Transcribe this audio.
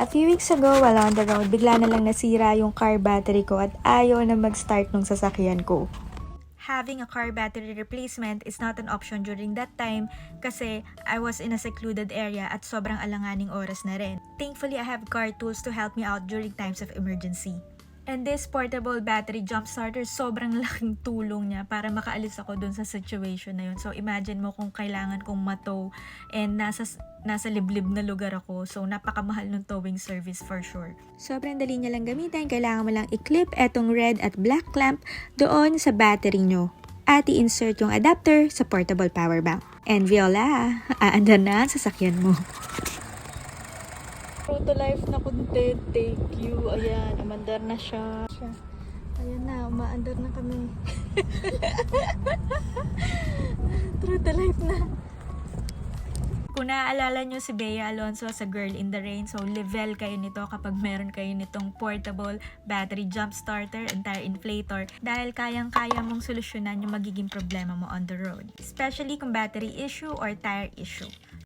A few weeks ago, while on the road, bigla na lang nasira yung car battery ko at ayaw na mag-start nung sasakyan ko. Having a car battery replacement is not an option during that time kasi I was in a secluded area at sobrang alanganing oras na rin. Thankfully, I have car tools to help me out during times of emergency. And this portable battery jump starter, sobrang laking tulong niya para makaalis ako dun sa situation na yun. So imagine mo kung kailangan kong matow and nasa liblib na lugar ako. So napakamahal ng towing service for sure. Sobrang dali niya lang gamitin. Kailangan mo lang i-clip etong red at black clamp doon sa battery nyo. At i-insert yung adapter sa portable power bank. And Viola, aandar na ang sasakyan mo. True to life na content, thank you. Ayan, umandar na siya. Ayan na, umaandar na kami. True to life na. Kung naaalala nyo si Bea Alonzo sa Girl in the Rain, so level kayo nito kapag meron kayo nitong portable battery jump starter and tire inflator dahil kayang-kaya mong solusyonan yung magiging problema mo on the road. Especially kung battery issue or tire issue.